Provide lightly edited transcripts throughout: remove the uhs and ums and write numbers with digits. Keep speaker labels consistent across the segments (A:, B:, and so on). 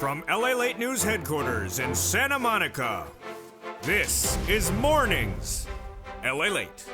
A: From Lalate News headquarters in Santa Monica, this is Mornings Lalate.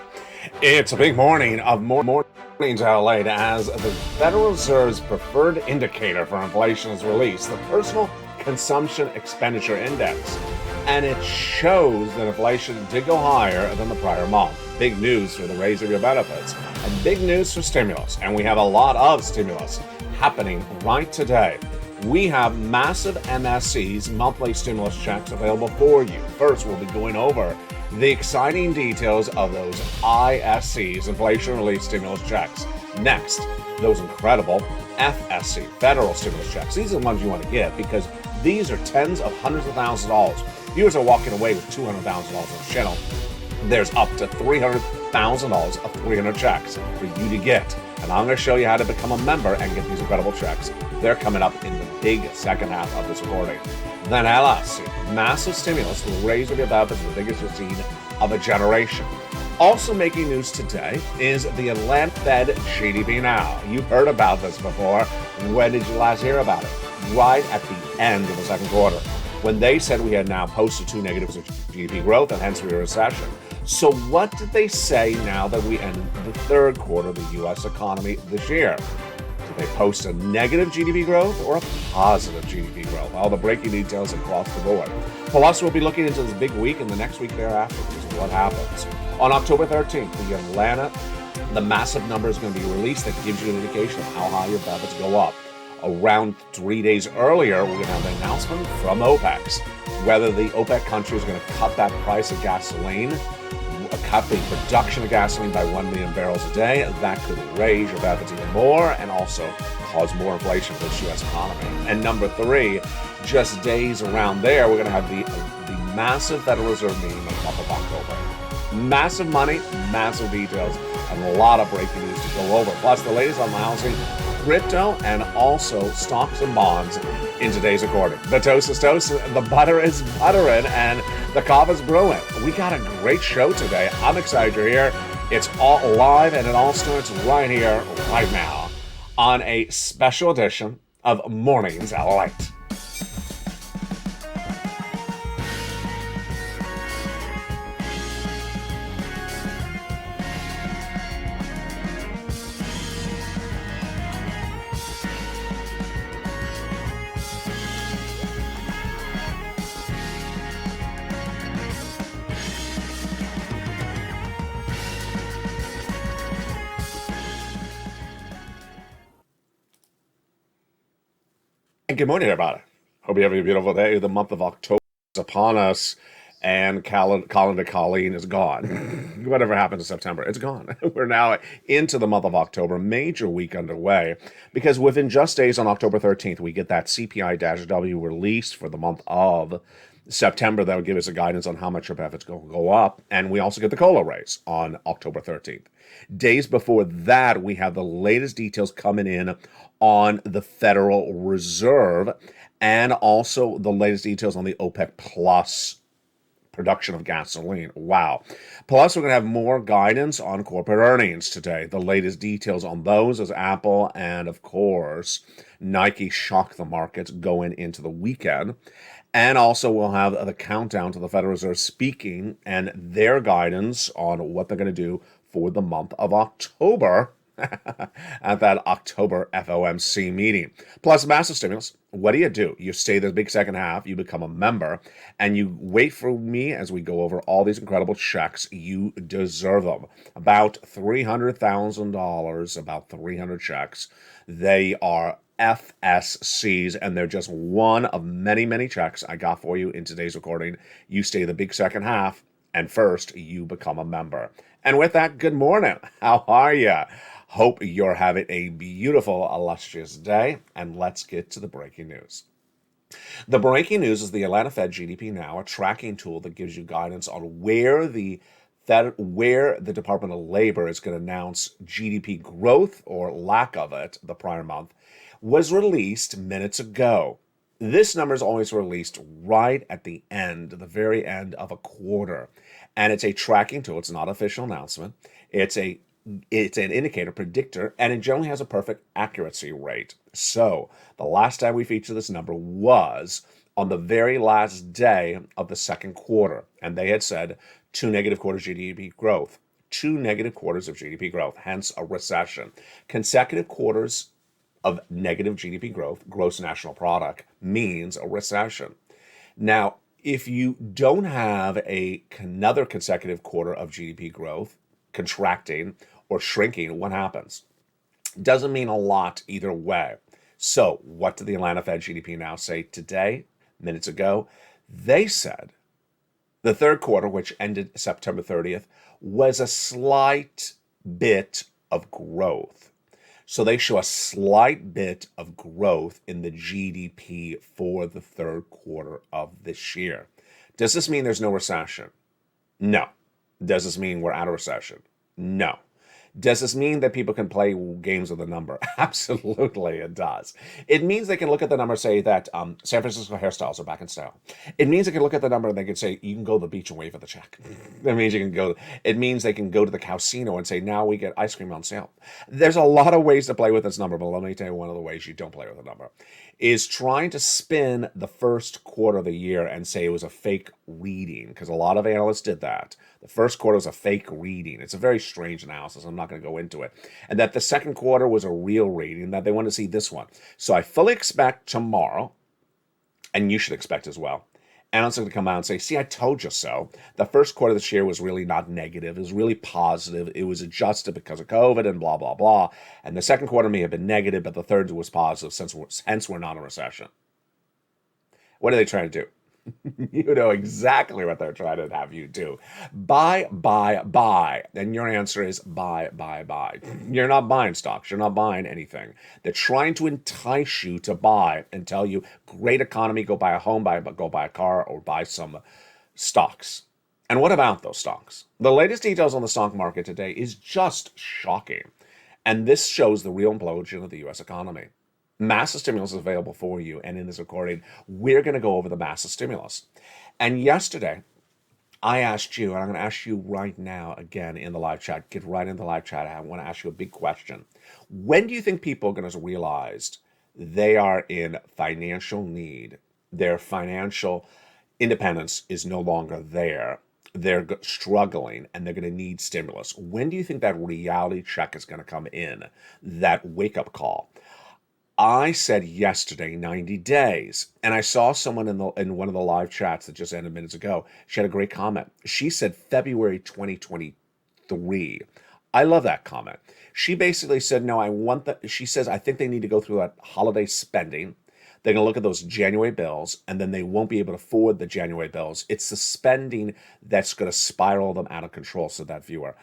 B: It's a big morning of Mornings Lalate as the Federal Reserve's preferred indicator for inflation is released, the Personal Consumption Expenditure Index, and it shows that inflation did go higher than the prior month. Big news for the raise of your benefits, and big news for stimulus, and we have a lot of stimulus happening right today. We have massive MSC's monthly stimulus checks available for you. First, we'll be going over the exciting details of those ISC's, inflation relief stimulus checks. Next, those incredible FSC, federal stimulus checks. These are the ones you want to get because these are tens of hundreds of thousands of dollars. Viewers are walking away with $200,000 on the channel. There's up to $300,000 of 300 checks for you to get. And I'm going to show you how to become a member and get these incredible checks. They're coming up in the big second half of this recording. Then LSC, massive stimulus will raise your benefits, the biggest you've seen of a generation. Also making news today is the Atlanta Fed GDP Now. You've heard about this before. When did you last hear about it? Right at the end of the second quarter, when they said we had now posted two negatives of GDP growth and hence we were in recession. So what did they say now that we end the third quarter of the U.S. economy this year? Did they post a negative GDP growth or a positive GDP growth? All the breaking details across the board. Plus, we'll be looking into this big week and the next week thereafter because of what happens. On October 13th, the massive number is going to be released that gives you an indication of how high your benefits go up. Around 3 days earlier, we're going to have an announcement from OPEC, whether the OPEC country is going to cut that price of gasoline, cut the production of gasoline by 1 million barrels a day. That could raise your benefits even more and also cause more inflation for the U.S. economy. And number three, just days around there, we're going to have the massive Federal Reserve meeting in the month of October. Massive money, massive details, and a lot of breaking news to go over. Plus, the latest on housing, crypto, and also stocks and bonds in today's recording. The toast is toasting, the butter is buttering, and the coffee is brewing. We got a great show today. I'm excited you're here. It's all live, and it all starts right here, right now, on a special edition of Mornings Lalate. Good morning, everybody. Hope you're having a beautiful day. The month of October is upon us, and calendar Colleen is gone. Whatever happened to September, it's gone. We're now into the month of October, major week underway, because within just days on October 13th, we get that CPI-W released for the month of September. That will give us a guidance on how much your benefits go up, and we also get the COLA raise on October 13th. Days before that, we have the latest details coming in on the Federal Reserve and also the latest details on the OPEC Plus production of gasoline. Wow. Plus, we're going to have more guidance on corporate earnings today. The latest details on those as Apple and, of course, Nike shock the markets going into the weekend. And also, we'll have the countdown to the Federal Reserve speaking and their guidance on what they're going to do for the month of October at that October FOMC meeting. Plus, massive stimulus. What do? You stay the big second half, you become a member, and you wait for me as we go over all these incredible checks. You deserve them. About $300,000, about 300 checks. They are FSCs, and they're just one of many, many checks I got for you in today's recording. You stay the big second half, and first, you become a member. And with that, good morning. How are you? Hope you're having a beautiful, illustrious day, and let's get to the breaking news. The breaking news is the Atlanta Fed GDP Now, a tracking tool that gives you guidance on where the Department of Labor is going to announce GDP growth or lack of it the prior month, was released minutes ago. This number is always released right at the very end of a quarter. And it's a tracking tool. It's not an official announcement. It's a It's an indicator predictor, and it generally has a perfect accuracy rate. So the last time we featured this number was on the very last day of the second quarter, and they had said 2 negative quarters GDP growth, 2 negative quarters of GDP growth, hence a recession. Consecutive quarters of negative GDP growth, gross national product, means a recession. Now, if you don't have another consecutive quarter of GDP growth, contracting or shrinking, what happens? Doesn't mean a lot either way. So, what did the Atlanta Fed GDP now say today, minutes ago? They said the third quarter, which ended September 30th, was a slight bit of growth. So they show a slight bit of growth in the GDP for the third quarter of this year. Does this mean there's no recession? No. Does this mean we're out of recession? No. Does this mean that people can play games with the number? Absolutely, it does. It means they can look at the number and say that San Francisco hairstyles are back in style. It means they can look at the number and they can say, you can go to the beach and wave at the check. That means you can go. It means they can go to the casino and say, now we get ice cream on sale. There's a lot of ways to play with this number, but let me tell you one of the ways you don't play with the number is trying to spin the first quarter of the year and say it was a fake reading, because a lot of analysts did that. The first quarter was a fake reading. It's a very strange analysis. I'm not going to go into it. And that the second quarter was a real reading, that they want to see this one. So I fully expect tomorrow, and you should expect as well, analysts are going to come out and say, see, I told you so. The first quarter of this year was really not negative. It was really positive. It was adjusted because of COVID and blah, blah, blah. And the second quarter may have been negative, but the third was positive, hence we're not in a recession. What are they trying to do? You know exactly what they're trying to have you do. Buy, buy, buy. And your answer is buy, buy, buy. You're not buying stocks. You're not buying anything. They're trying to entice you to buy and tell you, great economy, go buy a home, go buy a car, or buy some stocks. And what about those stocks? The latest details on the stock market today is just shocking. And this shows the real implosion of the U.S. economy. Massive stimulus is available for you, and in this recording, we're going to go over the massive stimulus. And yesterday, I asked you, and I'm going to ask you right now again in the live chat. Get right in the live chat. I want to ask you a big question. When do you think people are going to realize they are in financial need? Their financial independence is no longer there. They're struggling, and they're going to need stimulus. When do you think that reality check is going to come in? That wake-up call? I said yesterday, 90 days, and I saw someone in one of the live chats that just ended minutes ago. She had a great comment. She said February 2023. I love that comment. She basically said, no, she says, I think they need to go through that holiday spending. They're going to look at those January bills, and then they won't be able to afford the January bills. It's the spending that's going to spiral them out of control, said that viewer.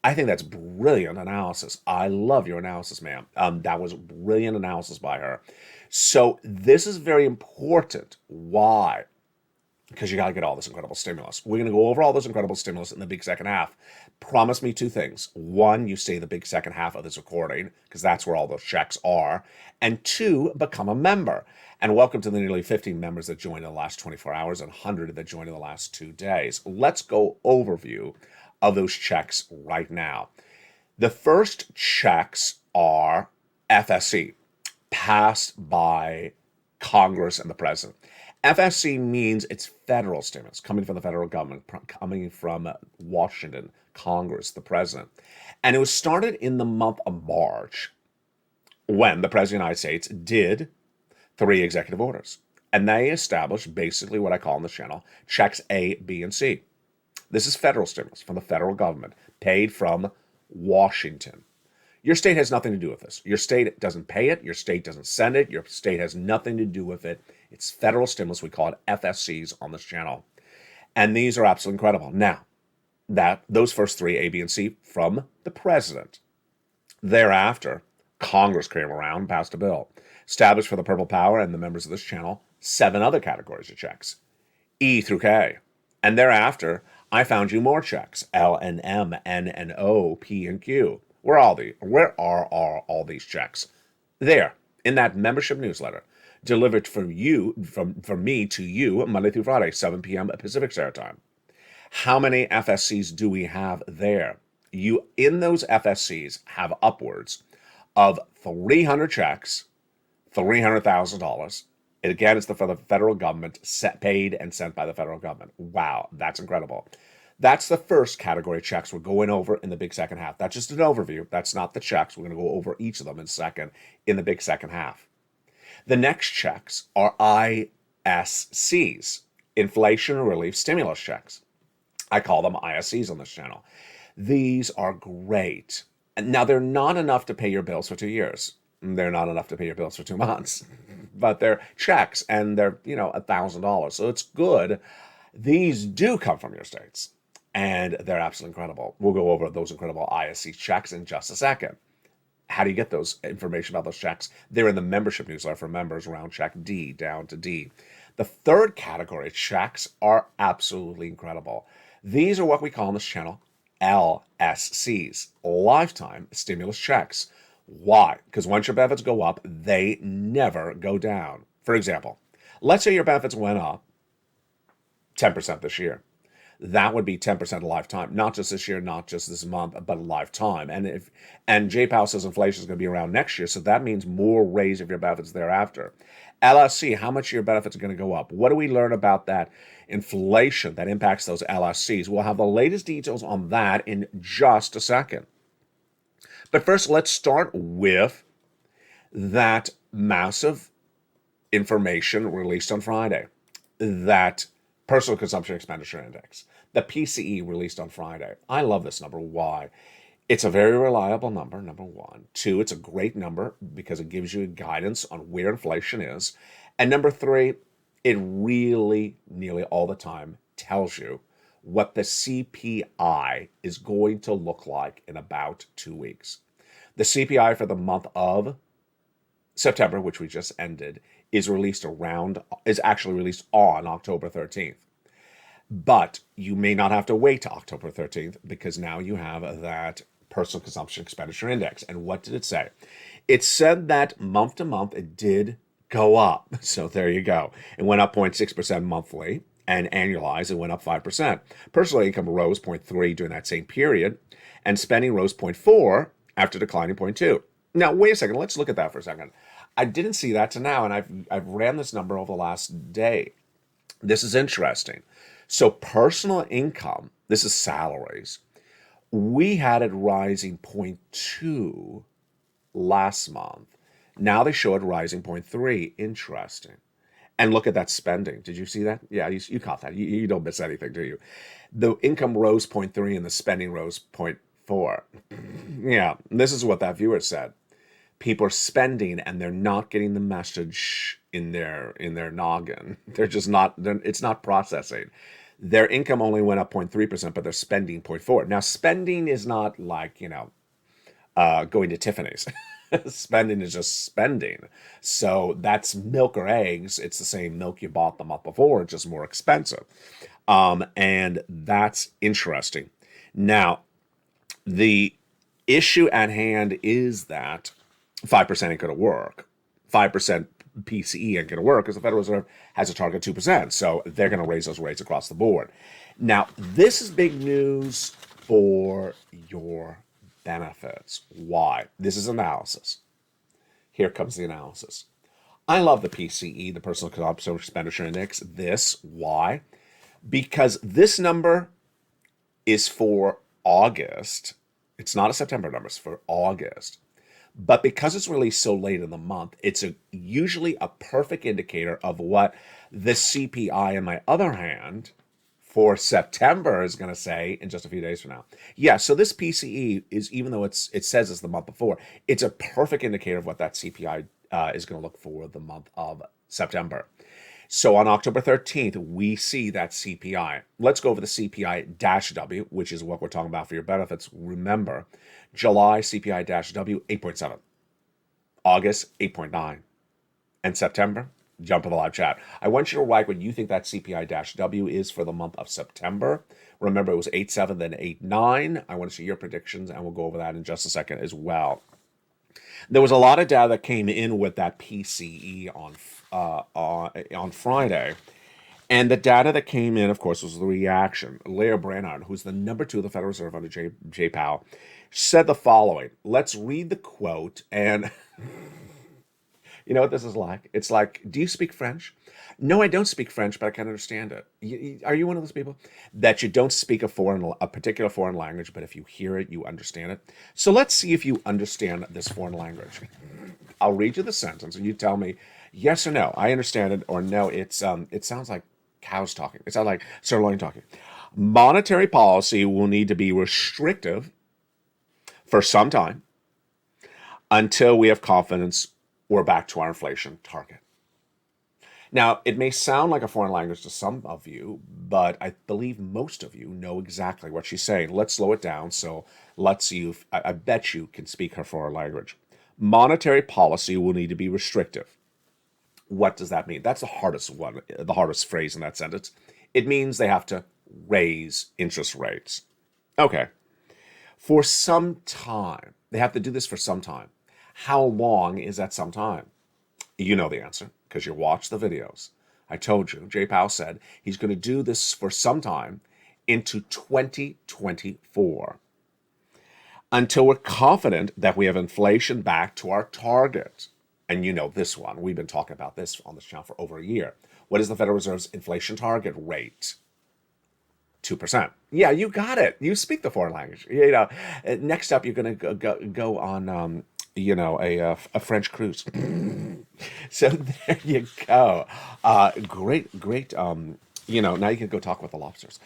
B: I think that's brilliant analysis. I love your analysis, ma'am. That was brilliant analysis by her. So this is very important. Why? Because you got to get all this incredible stimulus. We're going to go over all this incredible stimulus in the big second half. Promise me two things. One, you stay the big second half of this recording, because that's where all those checks are. And two, become a member. And welcome to the nearly 50 members that joined in the last 24 hours and 100 that joined in the last 2 days. Let's go overview of those checks right now. The first checks are FSC, passed by Congress and the president. FSC means it's federal stimulus coming from the federal government, coming from Washington, Congress, the president. And it was started in the month of March when the president of the United States did 3 executive orders. And they established basically what I call on the channel checks A, B, and C. This is federal stimulus from the federal government, paid from Washington. Your state has nothing to do with this. Your state doesn't pay it. Your state doesn't send it. Your state has nothing to do with it. It's federal stimulus. We call it FSCs on this channel. And these are absolutely incredible. Now, those first 3, A, B, and C, from the president. Thereafter, Congress came around and passed a bill. Established for the Purple Power and the members of this channel 7 other categories of checks, E through K. And thereafter, I found you more checks, L and M, N and O, P and Q. Where are all these checks? There, in that membership newsletter, delivered from me to you, Monday through Friday, 7 p.m. Pacific Standard Time. How many FSCs do we have there? You, in those FSCs, have upwards of 300 checks, $300,000. Again, it's for the federal government, paid and sent by the federal government. Wow, that's incredible. That's the first category of checks we're going over in the big second half. That's just an overview. That's not the checks. We're going to go over each of them in the big second half. The next checks are ISCs, Inflation Relief Stimulus Checks. I call them ISCs on this channel. These are great. Now, they're not enough to pay your bills for 2 years. They're not enough to pay your bills for 2 months. But they're checks, and they're, $1,000. So it's good. These do come from your states, and they're absolutely incredible. We'll go over those incredible ISC checks in just a second. How do you get those information about those checks? They're in the membership newsletter for members around check D down to D. The third category of checks are absolutely incredible. These are what we call on this channel LSCs, lifetime stimulus checks. Why? Because once your benefits go up, they never go down. For example, let's say your benefits went up 10% this year. That would be 10% lifetime, not just this year, not just this month, but lifetime. And J Powell says inflation is going to be around next year, so that means more raise of your benefits thereafter. LSC, how much your benefits are going to go up? What do we learn about that inflation that impacts those LSCs? We'll have the latest details on that in just a second. But first, let's start with that massive information released on Friday, that Personal Consumption Expenditure Index, the PCE released on Friday. I love this number. Why? It's a very reliable number, number one. Two, it's a great number because it gives you guidance on where inflation is. And number three, it really, nearly all the time, tells you what the CPI is going to look like in about 2 weeks. The CPI for the month of September, which we just ended, is actually released on October 13th. But you may not have to wait to October 13th because now you have that Personal Consumption Expenditure Index. And what did it say? It said that month to month it did go up. So there you go. It went up 0.6% monthly, and annualized it went up 5%. Personal income rose 0.3 during that same period, and spending rose 0.4 after declining 0.2. Now, wait a second. Let's look at that for a second. I didn't see that to now, and I've ran this number over the last day. This is interesting. So personal income, this is salaries. We had it rising 0.2 last month. Now they show it rising 0.3. Interesting. And look at that spending. Did you see that? Yeah, you caught that. You don't miss anything, do you? The income rose 0.3 and the spending rose 0.4. Yeah, this is what that viewer said. People are spending and they're not getting the message in their noggin. They're just not. It's not processing. Their income only went up 0.3%, but they're spending 0.4. Now, spending is not like going to Tiffany's. Spending is just spending. So that's milk or eggs. It's the same milk you bought the month before, just more expensive. And that's interesting. Now, the issue at hand is that 5% ain't going to work. 5% PCE ain't going to work because the Federal Reserve has a target of 2%. So they're going to raise those rates across the board. Now, this is big news for your benefits. Why? This is analysis. Here comes the analysis. I love the PCE, the Personal Consumption Expenditure Index. Why? Because this number is for August. It's not a September number, it's for August. But because it's released so late in the month, it's usually a perfect indicator of what the CPI, on my other hand, for September is going to say in just a few days from now. Yeah, so this PCE is, even though it says it's the month before, it's a perfect indicator of what that CPI is going to look for the month of September. So on October 13th, we see that CPI. Let's go over the CPI-W, which is what we're talking about for your benefits. Remember, July CPI-W, 8.7. August, 8.9. And September, jump in the live chat. I want you to write what you think that CPI-W is for the month of September. Remember, it was 8.7, then 8.9. I want to see your predictions, and we'll go over that in just a second as well. There was a lot of data that came in with that PCE on Friday, And the data that came in, of course, was the reaction. Leah Brainard, who's the number two of the Federal Reserve under Jay Powell, said the following. Let's read the quote. And you know what this is like? It's like, do you speak French? No, I don't speak French, but I can understand it. Are you one of those people that you don't speak a particular foreign language, but if you hear it, you understand it? So let's see if you understand this foreign language. I'll read you the sentence, and you tell me yes or no. I understand it, or no. It sounds like cows talking. It sounds like sirloin talking. Monetary policy will need to be restrictive for some time until we have confidence we're back to our inflation target. Now, it may sound like a foreign language to some of you, but I believe most of you know exactly what she's saying. Let's slow it down. So let's see if I bet you can speak her foreign language. Monetary policy will need to be restrictive. What does that mean? That's the hardest phrase in that sentence. It means they have to raise interest rates. Okay. For some time. They have to do this for some time. How long is that some time? You know the answer because you watched the videos. I told you, Jay Powell said he's going to do this for some time into 2024 until we're confident that we have inflation back to our target. And you know this one. We've been talking about this on this channel for over a year. What is the Federal Reserve's inflation target rate? 2%. Yeah, you got it. You speak the foreign language. You know, next up, you're going to go on, a French cruise. So there you go. Great. Now you can go talk with the lobsters.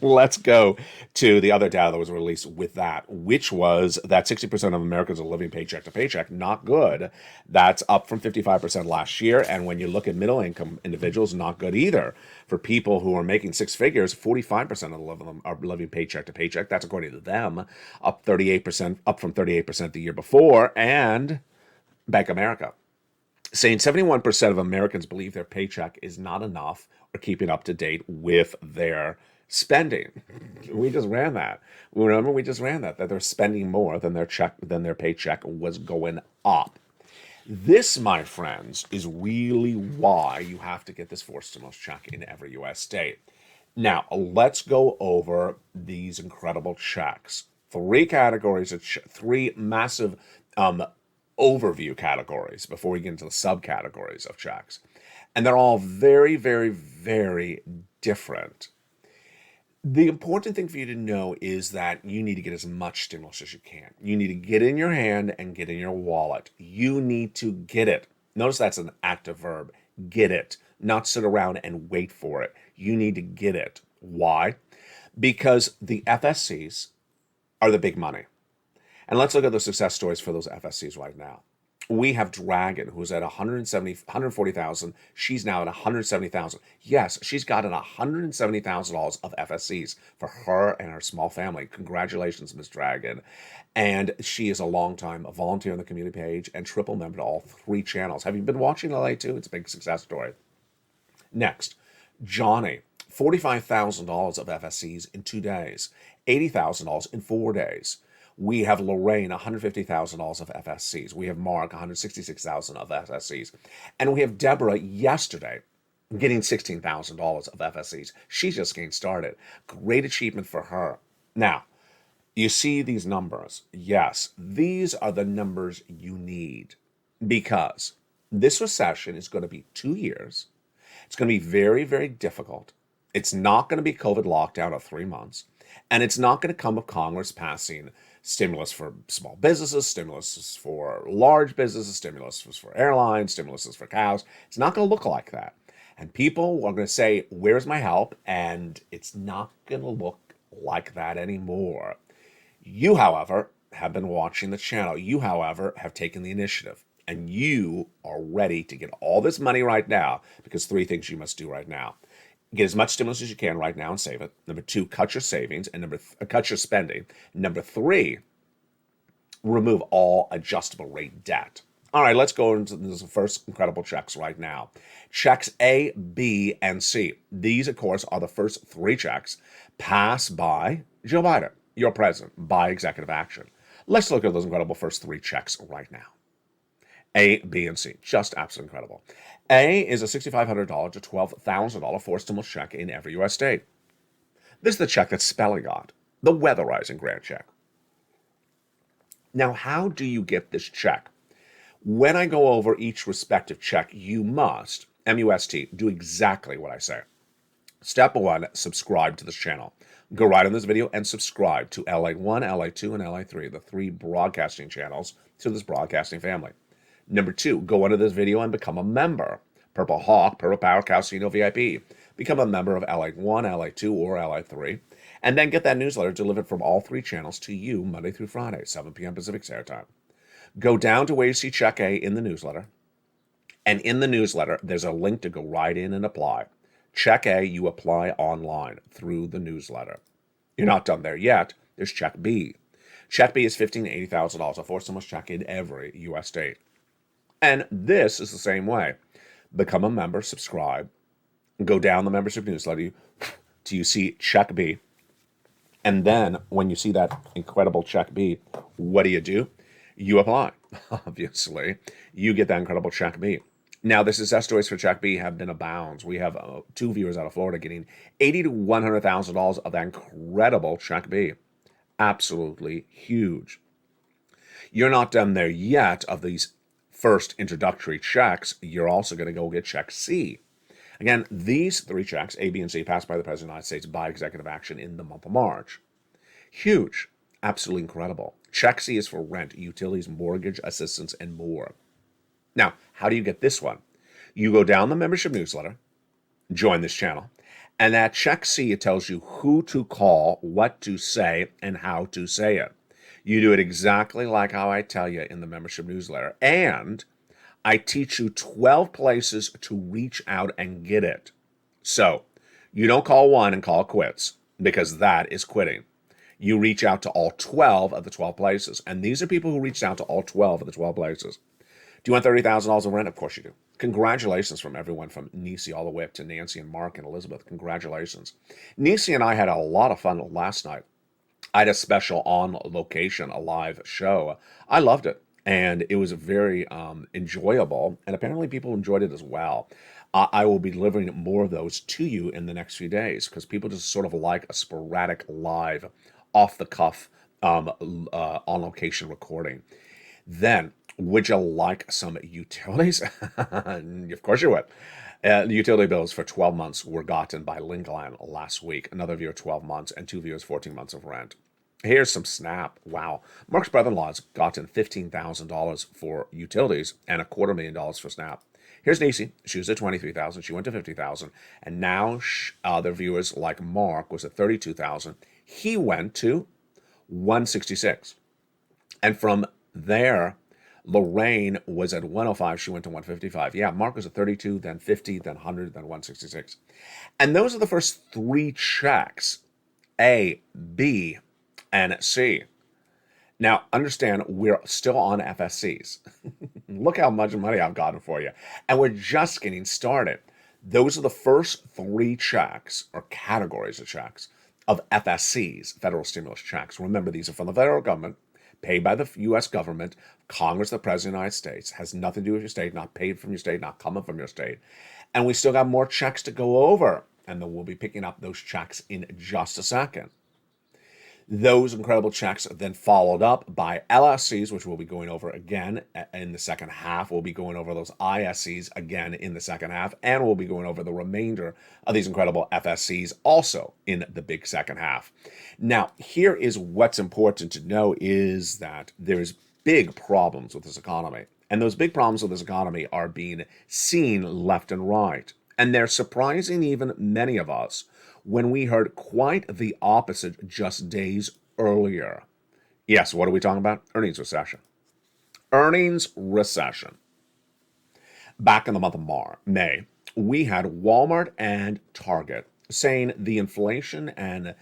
B: Let's go to the other data that was released with that, which was that 60% of Americans are living paycheck to paycheck. Not good. That's up from 55% last year. And when you look at middle income individuals, not good either. For people who are making six figures, 45% of them are living paycheck to paycheck. That's according to them, up from 38% the year before. And Bank of America saying 71% of Americans believe their paycheck is not enough or keeping up to date with their spending. We just ran that. Remember, we just ran that they're spending more than their paycheck was going up. This, my friends, is really why you have to get this forced stimulus check in every U.S. state. Now, let's go over these incredible checks. Three categories, three massive overview categories before we get into the subcategories of checks. And they're all very, very, very different. The important thing for you to know is that you need to get as much stimulus as you can. You need to get in your hand and get in your wallet. You need to get it. Notice that's an active verb. Get it. Not sit around and wait for it. You need to get it. Why? Because the FSCs are the big money. And let's look at the success stories for those FSCs right now. We have Dragon, who's at 140,000. She's now at 170,000. Yes, she's gotten $170,000 of FSCs for her and her small family. Congratulations, Ms. Dragon. And she is a longtime volunteer on the community page and triple member to all three channels. Have you been watching Lalate too? It's a big success story. Next, Johnny, $45,000 of FSCs in 2 days, $80,000 in 4 days. We have Lorraine, $150,000 of FSCs. We have Mark, $166,000 of FSCs. And we have Deborah yesterday getting $16,000 of FSCs. She's just getting started. Great achievement for her. Now, you see these numbers. Yes, these are the numbers you need because this recession is going to be 2 years. It's going to be very, very difficult. It's not going to be COVID lockdown of 3 months. And it's not going to come with Congress passing stimulus for small businesses, stimulus for large businesses, stimulus for airlines, stimulus for cows. It's not going to look like that. And people are going to say, where's my help? And it's not going to look like that anymore. You, however, have been watching the channel. You, however, have taken the initiative. And you are ready to get all this money right now because 3 things you must do right now. Get as much stimulus as you can right now and save it. Number 2, cut your savings. And cut your spending. Number 3, remove all adjustable rate debt. All right, let's go into the first incredible checks right now. Checks A, B, and C. These, of course, are the first 3 checks passed by Joe Biden, your president, by executive action. Let's look at those incredible first 3 checks right now. A, B, and C. Just absolutely incredible. A is a $6,500 to $12,000 four stimulus check in every U.S. state. This is the check that Spelling got, the weatherizing grant check. Now, how do you get this check? When I go over each respective check, you must, M-U-S-T, do exactly what I say. Step 1, subscribe to this channel. Go right in this video and subscribe to LA1, LA2, and LA3, the 3 broadcasting channels to this broadcasting family. Number 2, go under this video and become a member. Purple Hawk, Purple Power Casino VIP. Become a member of LA1, LA2, or LA3, and then get that newsletter delivered from all 3 channels to you Monday through Friday, 7 p.m. Pacific Standard Time. Go down to where you see Check A in the newsletter, and in the newsletter, there's a link to go right in and apply. Check A, you apply online through the newsletter. You're not done there yet. There's Check B. Check B is $15,000 to $80,000, a four stimulus check in every U.S. state. And this is the same way. Become a member, subscribe, go down the membership newsletter till you see Check B. And then when you see that incredible Check B, what do? You apply. Obviously, you get that incredible Check B. Now, the success stories for Check B have been abounds. We have 2 viewers out of Florida getting $80,000 to $100,000 of that incredible Check B. Absolutely huge. You're not done there yet of these first introductory checks. You're also going to go get Check C. Again, these 3 checks, A, B, and C, passed by the President of the United States by executive action in the month of March. Huge. Absolutely incredible. Check C is for rent, utilities, mortgage assistance, and more. Now, how do you get this one? You go down the membership newsletter, join this channel, and at Check C, it tells you who to call, what to say, and how to say it. You do it exactly like how I tell you in the membership newsletter. And I teach you 12 places to reach out and get it. So you don't call one and call it quits, because that is quitting. You reach out to all 12 of the 12 places. And these are people who reached out to all 12 of the 12 places. Do you want $30,000 of rent? Of course you do. Congratulations from everyone from Nisi all the way up to Nancy and Mark and Elizabeth. Congratulations. Nisi and I had a lot of fun last night. I had a special on location, a live show. I loved it. And it was very enjoyable. And apparently people enjoyed it as well. I will be delivering more of those to you in the next few days because people just sort of like a sporadic live, off-the-cuff, on-location recording. Then, would you like some utilities? Of course you would. The utility bills for 12 months were gotten by Lincoln last week. Another viewer 12 months and 2 viewers 14 months of rent. Here's some snap. Wow. Mark's brother-in-law's gotten $15,000 for utilities and $250,000 for snap. Here's Nisi. She was at $23,000. She went to $50,000. And now other viewers like Mark was at $32,000. He went to $166,000. And from there, Lorraine was at $105,000. She went to $155,000. Yeah, Mark was at $32,000, then $50,000, then $100,000, then $166,000. And those are the first 3 checks, A, B, and C. Now, understand, we're still on FSCs. Look how much money I've gotten for you. And we're just getting started. Those are the first 3 checks, or categories of checks, of FSCs, federal stimulus checks. Remember, these are from the federal government, paid by the U.S. government, Congress, the President of the United States. Has nothing to do with your state, not paid from your state, not coming from your state. And we still got more checks to go over. And then we'll be picking up those checks in just a second. Those incredible checks are then followed up by LSCs, which we'll be going over again in the second half. We'll be going over those ISCs again in the second half. And we'll be going over the remainder of these incredible FSCs also in the big second half. Now, here is what's important to know is that there's big problems with this economy. And those big problems with this economy are being seen left and right. And they're surprising even many of us when we heard quite the opposite just days earlier. Yes, what are we talking about? Earnings recession. Earnings recession. Back in the month of May, we had Walmart and Target saying the inflation and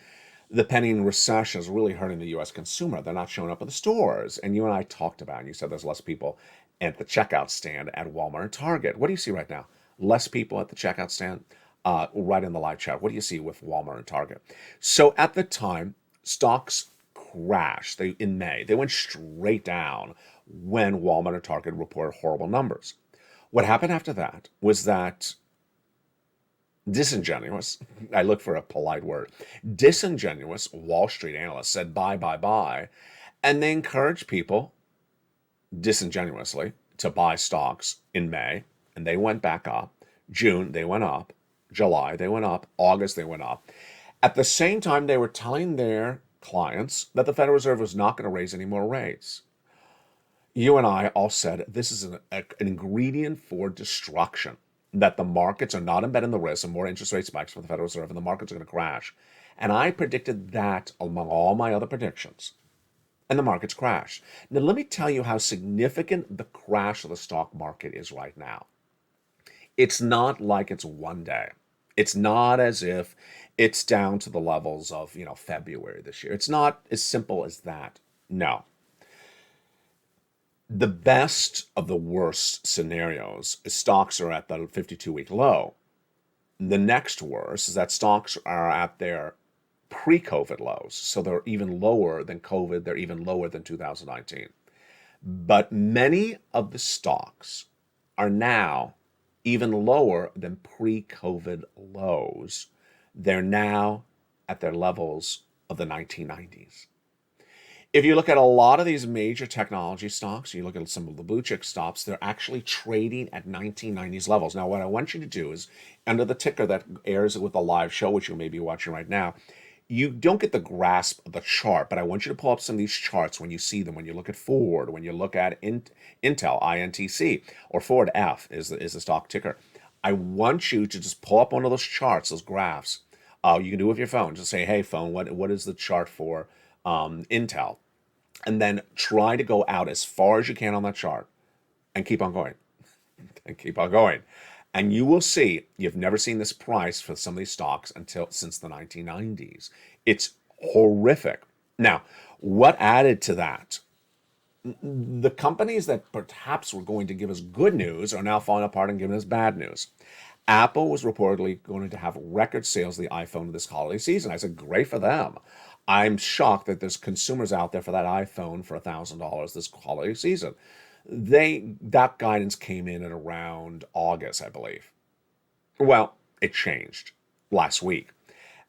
B: the pending recession is really hurting the U.S. consumer. They're not showing up at the stores. And you and I talked about, and you said there's less people at the checkout stand at Walmart and Target. What do you see right now? Less people at the checkout stand? Right in the live chat. What do you see with Walmart and Target? So at the time, stocks crashed. In May, they went straight down. when Walmart and Target reported horrible numbers. What happened after that was that disingenuous, I look for a polite word, disingenuous Wall Street analysts said buy, buy, buy, and they encouraged people disingenuously to buy stocks in May, and they went back up. June, they went up. July, they went up. August, they went up. At the same time, they were telling their clients that the Federal Reserve was not going to raise any more rates. You and I all said this is an ingredient for destruction, that the markets are not embedding the risk of more interest rate spikes for the Federal Reserve, and the markets are going to crash. And I predicted that among all my other predictions. And the markets crashed. Now, let me tell you how significant the crash of the stock market is right now. It's not like it's one day. It's not as if it's down to the levels of, February this year. It's not as simple as that. No. The best of the worst scenarios is stocks are at the 52-week low. The next worst is that stocks are at their pre-COVID lows. So they're even lower than COVID. They're even lower than 2019. But many of the stocks are now even lower than pre-COVID lows. They're now at their levels of the 1990s. If you look at a lot of these major technology stocks, you look at some of the blue chip stocks, they're actually trading at 1990s levels. Now, what I want you to do is, under the ticker that airs with the live show, which you may be watching right now, you don't get the grasp of the chart, but I want you to pull up some of these charts when you see them, when you look at Ford, when you look at Intel, INTC, or Ford F is the stock ticker. I want you to just pull up one of those charts, those graphs. You can do it with your phone. Just say, hey, phone, what is the chart for Intel? And then try to go out as far as you can on that chart and keep on going. And keep on going. And you will see, you've never seen this price for some of these stocks since the 1990s. It's horrific. Now, what added to that? The companies that perhaps were going to give us good news are now falling apart and giving us bad news. Apple was reportedly going to have record sales of the iPhone this holiday season. I said, great for them. I'm shocked that there's consumers out there for that iPhone for $1,000 this holiday season. That guidance came in at around August, I believe. Well, it changed last week,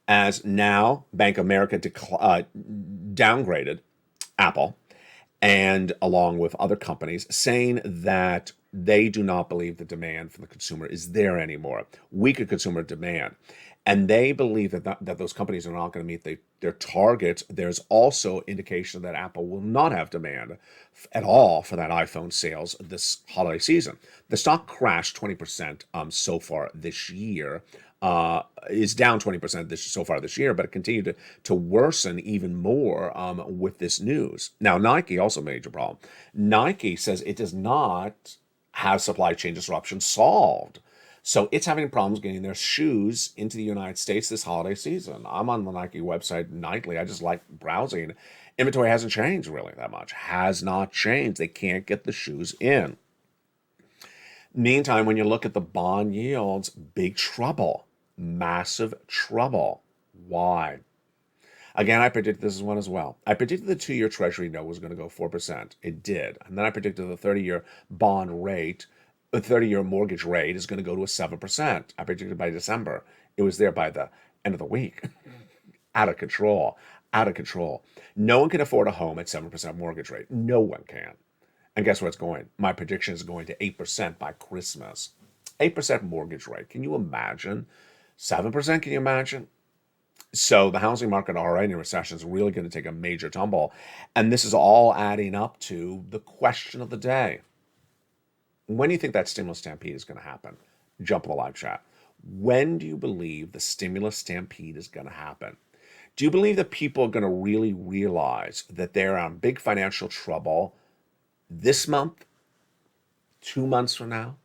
B: as now Bank of America downgraded Apple, and along with other companies, saying that they do not believe the demand from the consumer is there anymore. Weaker consumer demand. And they believe that those companies are not going to meet their targets. There's also indication that Apple will not have demand at all for that iPhone sales this holiday season. The stock crashed 20% so far this year. Is down 20% so far this year, but it continued to worsen even more with this news. Now, Nike also made a problem. Nike says it does not have supply chain disruption solved. So it's having problems getting their shoes into the United States this holiday season. I'm on the Nike website nightly. I just like browsing. Inventory hasn't changed really that much. Has not changed. They can't get the shoes in. Meantime, when you look at the bond yields, big trouble. Massive trouble. Why? Again, I predicted this one as well. I predicted the 2-year Treasury note was going to go 4%. It did. And then I predicted the 30-year bond rate, the 30-year mortgage rate is going to go to a 7%. I predicted by December. It was there by the end of the week. Out of control. Out of control. No one can afford a home at 7% mortgage rate. No one can. And guess where it's going? My prediction is going to 8% by Christmas. 8% mortgage rate. Can you imagine? 7%, can you imagine? So the housing market already in recession is really going to take a major tumble. And this is all adding up to the question of the day. When do you think that stimulus stampede is going to happen? Jump in the live chat. When do you believe the stimulus stampede is going to happen? Do you believe that people are going to really realize that they're in big financial trouble this month, 2 months from now?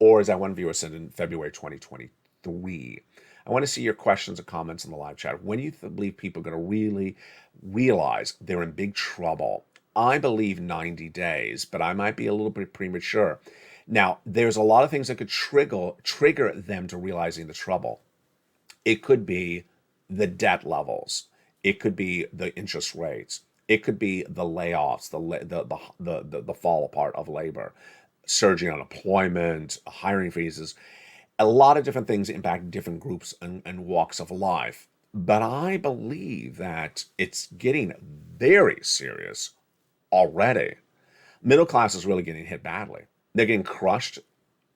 B: Or as that one viewer said in February 2023? I want to see your questions and comments in the live chat. When do you believe people are going to really realize they're in big trouble? I believe 90 days, but I might be a little bit premature. Now, there's a lot of things that could trigger them to realizing the trouble. It could be the debt levels. It could be the interest rates. It could be the layoffs, the fall apart of labor, surging unemployment, hiring freezes. A lot of different things impact different groups and walks of life. But I believe that it's getting very serious already. Middle class is really getting hit badly. They're getting crushed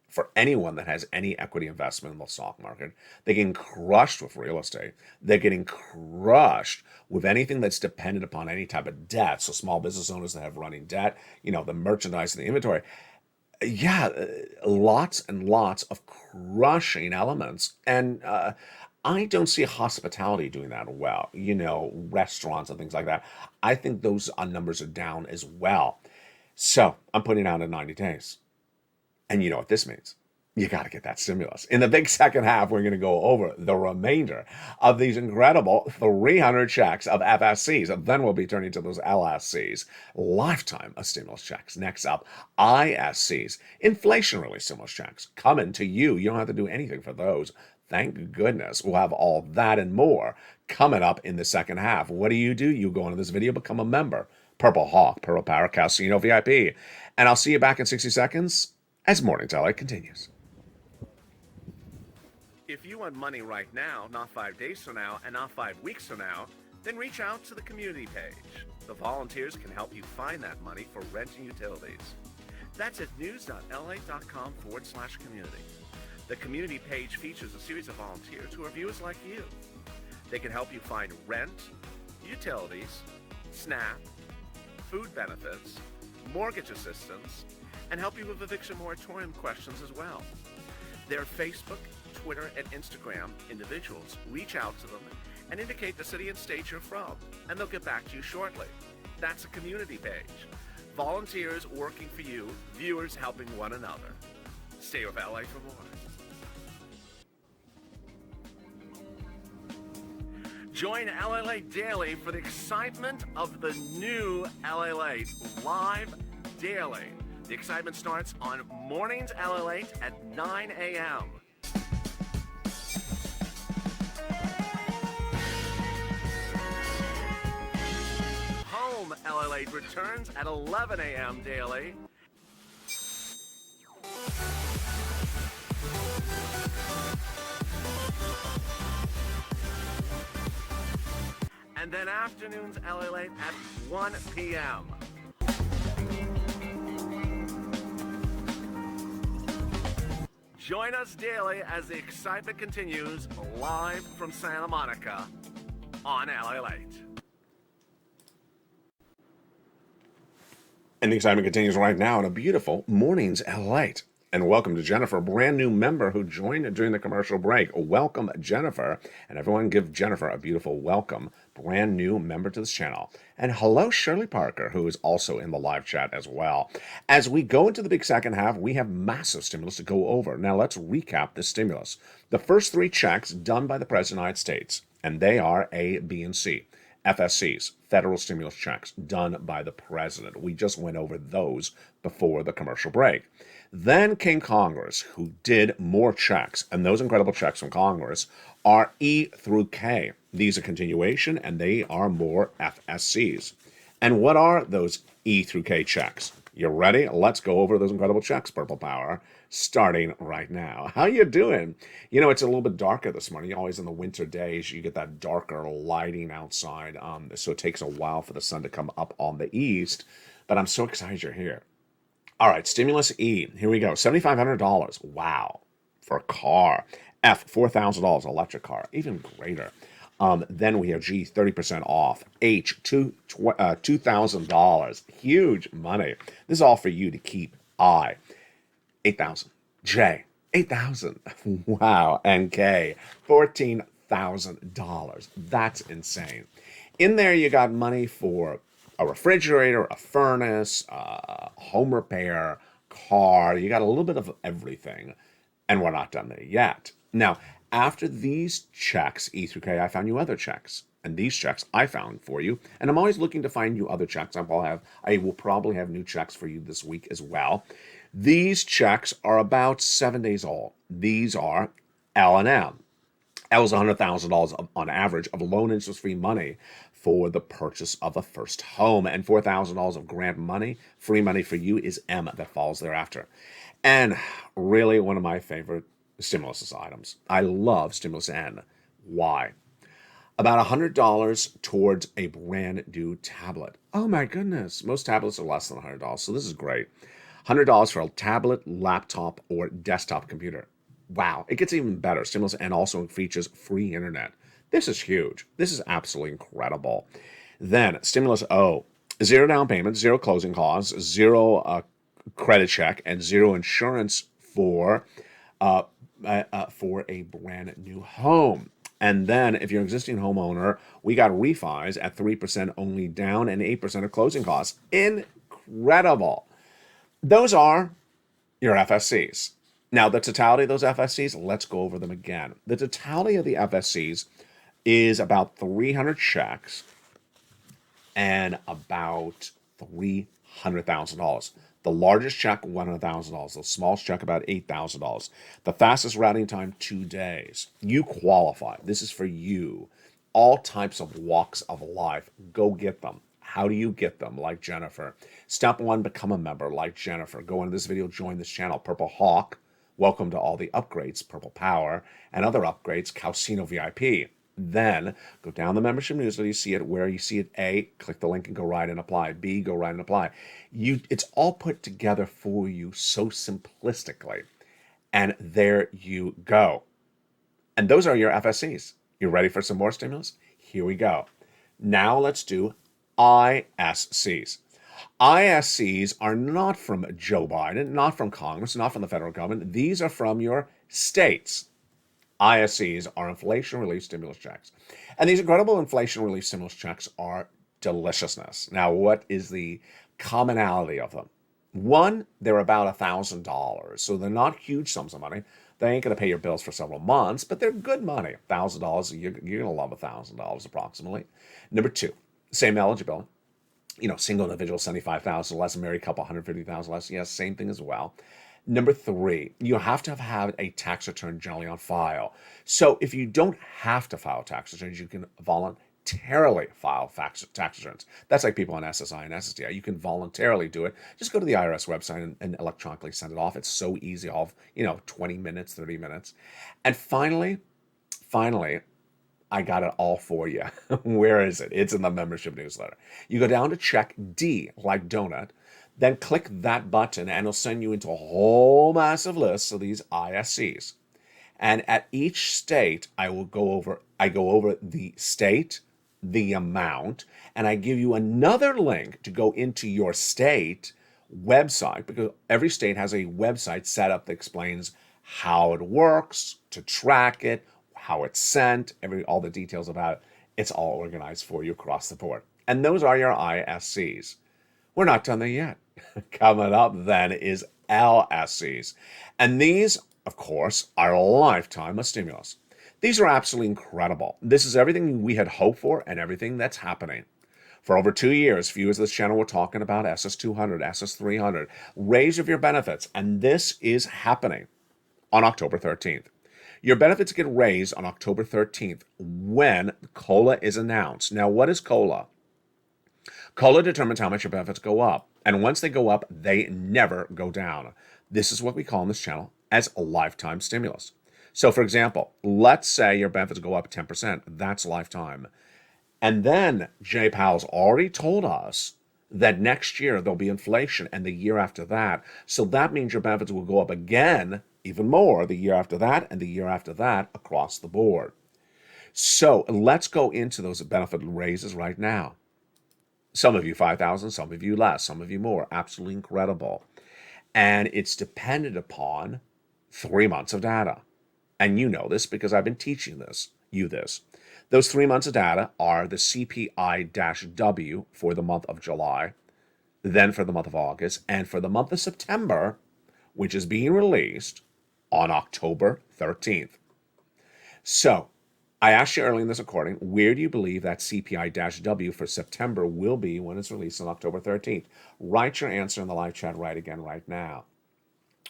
B: for anyone that has any equity investment in the stock market. They're getting crushed with real estate. They're getting crushed with anything that's dependent upon any type of debt. So small business owners that have running debt, the merchandise and the inventory. Yeah, lots and lots of crushing elements. And I don't see hospitality doing that well, restaurants and things like that. I think those numbers are down as well. So I'm putting out in 90 days. And you know what this means? You got to get that stimulus. In the big second half, we're going to go over the remainder of these incredible 300 checks of FSCs. Then we'll be turning to those LSCs, lifetime of stimulus checks. Next up, ISCs, inflation relief stimulus checks, coming to you. You don't have to do anything for those. Thank goodness. We'll have all that and more coming up in the second half. What do? You go into this video, become a member. Purple Hawk, Purple Power, Casino VIP. And I'll see you back in 60 seconds as Mornings LA continues.
C: If you want money right now, not 5 days from now, and not 5 weeks from now, then reach out to the community page. The volunteers can help you find that money for rent and utilities. That's at news.la.com/community. The community page features a series of volunteers who are viewers like you. They can help you find rent, utilities, SNAP, food benefits, mortgage assistance, and help you with eviction moratorium questions as well. Their Facebook, Twitter, and Instagram individuals reach out to them and indicate the city and state you're from, and they'll get back to you shortly. That's a community page. Volunteers working for you, viewers helping one another. Stay with LA for more. Join LA Daily for the excitement of the new LA live daily. The excitement starts on Mornings LA at 9 a.m. Home LA returns at 11 a.m. daily. And then afternoons LA at 1 p.m. Join us daily as the excitement continues live from Santa Monica on LA Late.
B: And the excitement continues right now on a beautiful Mornings LA. And welcome to Jennifer, a brand new member who joined during the commercial break. Welcome, Jennifer. And everyone give Jennifer a beautiful welcome, brand new member to this channel. And hello, Shirley Parker, who is also in the live chat as well. As we go into the big second half, we have massive stimulus to go over. Now let's recap the stimulus. The first 3 checks done by the President of the United States, and they are A, B, and C. FSCs, federal stimulus checks, done by the President. We just went over those before the commercial break. Then came Congress, who did more checks, and those incredible checks from Congress are E through K. These are continuation, and they are more FSCs. And what are those E through K checks? You ready? Let's go over those incredible checks, Purple Power, starting right now. How you doing? It's a little bit darker this morning. Always in the winter days, you get that darker lighting outside, so it takes a while for the sun to come up on the east, but I'm so excited you're here. All right, stimulus E. Here we go. $7,500. Wow. For a car. F, $4,000. Electric car. Even greater. Then we have G, 30% off. H, $2,000. Huge money. This is all for you to keep. I, $8,000. J, $8,000. Wow. And K, $14,000. That's insane. In there, you got money for a refrigerator, a furnace, home repair, car. You got a little bit of everything. And we're not done there yet. Now, after these checks, E through K, I found you other checks. And these checks I found for you. And I'm always looking to find you other checks. I will probably have new checks for you this week as well. These checks are about 7 days old. These are L&M. That was $100,000 on average of loan interest-free money for the purchase of a first home. And $4,000 of grant money, free money for you, is M that follows thereafter. And really one of my favorite stimulus items. I love stimulus N. Why? About $100 towards a brand new tablet. Oh my goodness. Most tablets are less than $100, so this is great. $100 for a tablet, laptop, or desktop computer. Wow, it gets even better. Stimulus N also features free internet. This is huge. This is absolutely incredible. Then Stimulus O, 0 down payment, 0 closing costs, 0 credit check, and 0 insurance for a brand new home. And then if you're an existing homeowner, we got refis at 3% only down and 8% of closing costs. Incredible. Those are your FSCs. Now, the totality of those FSCs, let's go over them again. The totality of the FSCs is about 300 checks and about $300,000. The largest check, $100,000. The smallest check, about $8,000. The fastest routing time, 2 days. You qualify. This is for you. All types of walks of life. Go get them. How do you get them? Like Jennifer. Step 1, become a member like Jennifer. Go into this video, join this channel. Purple Hawk, welcome to all the upgrades. Purple Power, and other upgrades. Calcino VIP. Then go down the membership newsletter. You see it where you see it. A, click the link and go right and apply. B, go right and apply. It's all put together for you so simplistically. And there you go. And those are your FSCs. You ready for some more stimulus? Here we go. Now let's do ISCs. ISCs are not from Joe Biden, not from Congress, not from the federal government. These are from your states. ISCs are inflation relief stimulus checks. And these incredible inflation relief stimulus checks are deliciousness. Now, what is the commonality of them? One, they're about $1,000. So they're not huge sums of money. They ain't going to pay your bills for several months, but they're good money. $1,000, you're going to love $1,000 approximately. Number 2, same eligibility. Single individual, $75,000 less, married couple, $150,000 less. Yes, same thing as well. Number 3, you have to have had a tax return generally on file. So if you don't have to file tax returns, you can voluntarily file tax returns. That's like people on SSI and SSDI. You can voluntarily do it. Just go to the IRS website and electronically send it off. It's so easy, all 20 minutes, 30 minutes. And finally, I got it all for you. Where is it? It's in the membership newsletter. You go down to check D, like donut, then click that button and it'll send you into a whole massive list of these ISCs. And at each state, I go over the state, the amount, and I give you another link to go into your state website, because every state has a website set up that explains how it works, to track it, how it's sent, all the details about it. It's all organized for you across the board. And those are your ISCs. We're not done there yet. Coming up then is LSCs. And these, of course, are a lifetime of stimulus. These are absolutely incredible. This is everything we had hoped for and everything that's happening. For over 2 years, viewers of this channel were talking about SS200, SS300, raise of your benefits, and this is happening on October 13th. Your benefits get raised on October 13th when COLA is announced. Now, what is COLA? COLA determines how much your benefits go up. And once they go up, they never go down. This is what we call in this channel as a lifetime stimulus. So, for example, let's say your benefits go up 10%. That's lifetime. And then Jay Powell's already told us that next year there'll be inflation and the year after that. So that means your benefits will go up again, even more, the year after that and the year after that across the board. So let's go into those benefit raises right now. Some of you 5,000, some of you less, some of you more. Absolutely incredible. And it's dependent upon 3 months of data. And you know this because I've been teaching this. Those 3 months of data are the CPI-W for the month of July, then for the month of August, and for the month of September, which is being released on October 13th. So, I asked you earlier in this recording, where do you believe that CPI-W for September will be when it's released on October 13th? Write your answer in the live chat right now.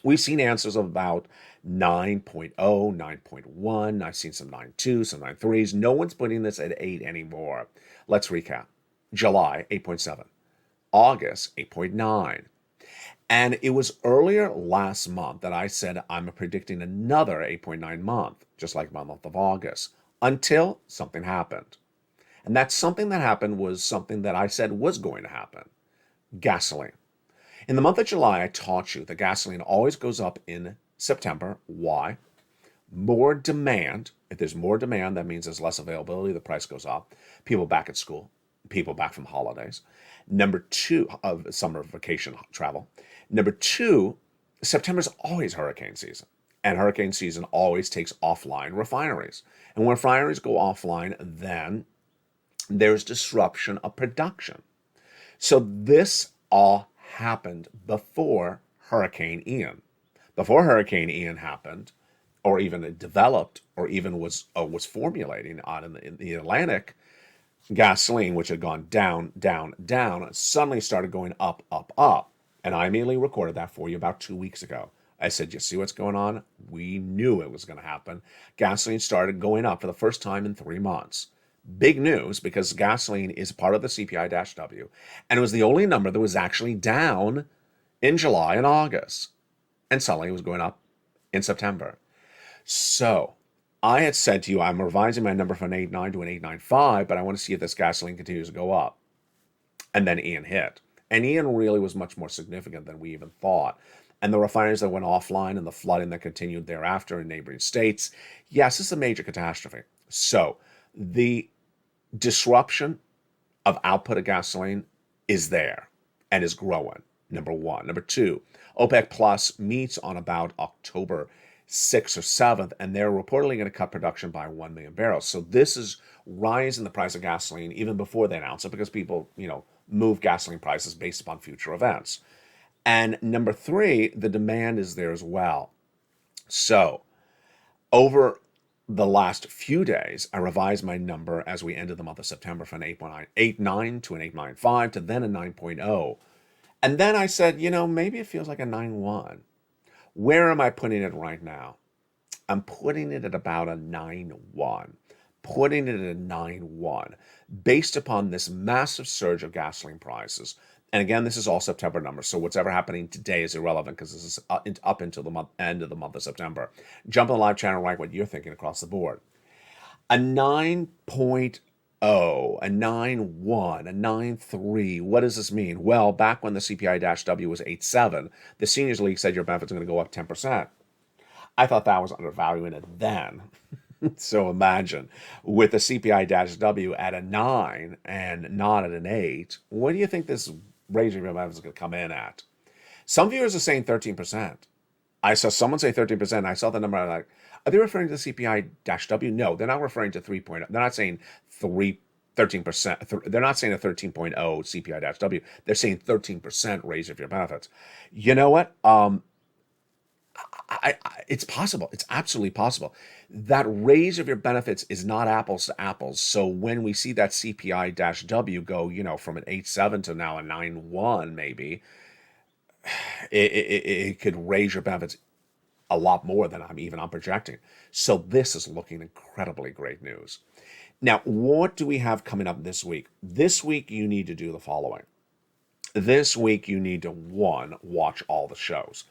B: We've seen answers of about 9.0, 9.1. I've seen some 9.2, some 9.3s. No one's putting this at 8 anymore. Let's recap. July, 8.7. August, 8.9. And it was earlier last month that I said I'm predicting another 8.9 month, just like my month of August, until something happened. And that something that happened was something that I said was going to happen. Gasoline. In the month of July, I taught you that gasoline always goes up in September. Why? More demand. If there's more demand, that means there's less availability, the price goes up. People back at school, people back from holidays. Number two, of summer vacation travel. Number two, September's always hurricane season. And hurricane season always takes offline refineries. And when refineries go offline, then there's disruption of production. So this all happened before Hurricane Ian. Before Hurricane Ian happened, or even it developed, or even was formulating out in the Atlantic, gasoline, which had gone down, down, down, suddenly started going up, up, up. And I immediately recorded that for you about 2 weeks ago. I said, you see what's going on? We knew it was going to happen. Gasoline started going up for the first time in 3 months. Big news, because gasoline is part of the CPI-W, and it was the only number that was actually down in July and August. And suddenly it was going up in September. So I had said to you, I'm revising my number from an 8.9 to an 8.95, but I want to see if this gasoline continues to go up. And then Ian hit. And Ian really was much more significant than we even thought. And the refineries that went offline and the flooding that continued thereafter in neighboring states, yes, it's a major catastrophe. So the disruption of output of gasoline is there and is growing, number one. Number two, OPEC Plus meets on about October 6th or 7th, and they're reportedly going to cut production by 1 million barrels. So this is rising the price of gasoline even before they announce it, because people, move gasoline prices based upon future events. And number three, the demand is there as well. So over the last few days, I revised my number as we ended the month of September from an 8.9 to an 8.95 to then a 9.0. And then I said, maybe it feels like a 9.1. Where am I putting it right now? I'm putting it at about a 9.1. Putting it at a 9.1 based upon this massive surge of gasoline prices. And again, this is all September numbers, so what's ever happening today is irrelevant because this is up until the end of the month of September. Jump on the live channel, write what you're thinking across the board. A 9.0, a 9.1, a 9.3, what does this mean? Well, back when the CPI-W was 8.7, the Seniors League said your benefits are going to go up 10%. I thought that was undervaluing it then. So imagine, with the CPI-W at a 9 and not at an 8, what do you think this raise your benefits is going to come in at? Some viewers are saying 13%. I saw someone say 13%. I saw the number. I'm like, are they referring to the CPI-W? No, they're not referring to 3.0. They're not saying 13%. They're not saying a 13.0 CPI-W. They're saying 13% raise of your benefits. You know what? It's possible. It's absolutely possible. That raise of your benefits is not apples to apples. So when we see that CPI-W go, from an 8.7 to now a 9.1, maybe, it could raise your benefits a lot more than I'm projecting. So this is looking incredibly great news. Now, what do we have coming up this week? This week, you need to do the following. This week, you need to, one, watch all the shows.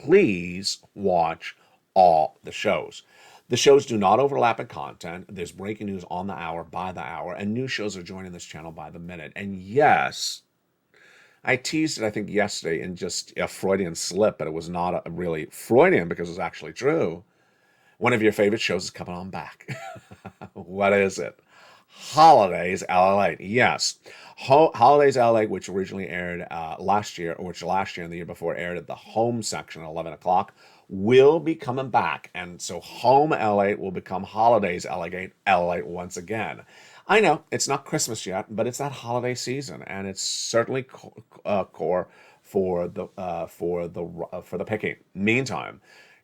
B: Please watch all the shows. The shows do not overlap in content. There's breaking news on the hour, by the hour, and new shows are joining this channel by the minute. And yes, I teased it, I think, yesterday in just a Freudian slip, but it was not really Freudian because it was actually true. One of your favorite shows is coming on back. What is it? Holidays Lalate. Yes. Holidays Lalate, which originally aired last year and the year before aired at the home section at 11 o'clock, will be coming back. And so Home Lalate will become Holidays Lalate once again. I know it's not Christmas yet, but it's that holiday season, and it's certainly core for the picking. Meantime,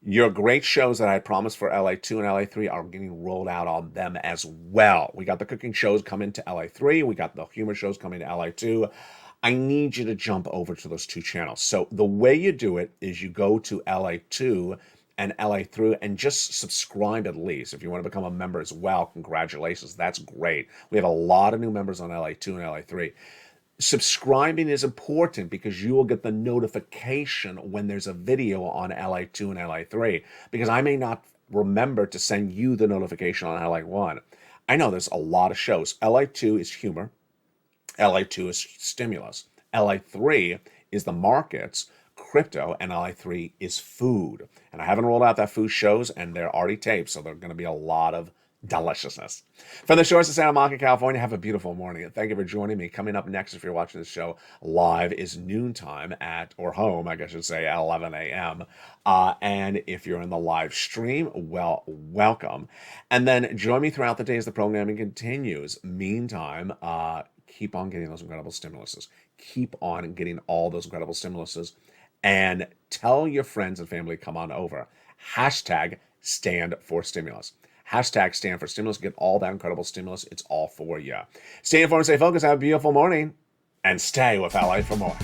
B: your great shows that I promised for LA2 and LA3 are getting rolled out on them as well. We got the cooking shows coming to LA3. We got the humor shows coming to LA2. I need you to jump over to those two channels. So the way you do it is you go to LA2 and LA3 and just subscribe at least. If you want to become a member as well, congratulations. That's great. We have a lot of new members on LA2 and LA3. Subscribing is important because you will get the notification when there's a video on LA2 and LA3, because I may not remember to send you the notification on LA1. I know there's a lot of shows. LA2 is humor. LA2 is stimulus. LA3 is the markets, crypto, and LA3 is food. And I haven't rolled out that food shows, and they're already taped, so they're going to be a lot of deliciousness. From the shores of Santa Monica, California, have a beautiful morning, and thank you for joining me. Coming up next, if you're watching this show live, is noontime or home, I guess I should say, at 11 a.m. And if you're in the live stream, well, welcome. And then join me throughout the day as the programming continues. Meantime, keep on getting those incredible stimuluses. Keep on getting all those incredible stimuluses. And tell your friends and family, come on over. Hashtag stand for stimulus. Hashtag stand for stimulus. Get all that incredible stimulus. It's all for you. Stay informed, stay focused. Have a beautiful morning. And stay with LA for more.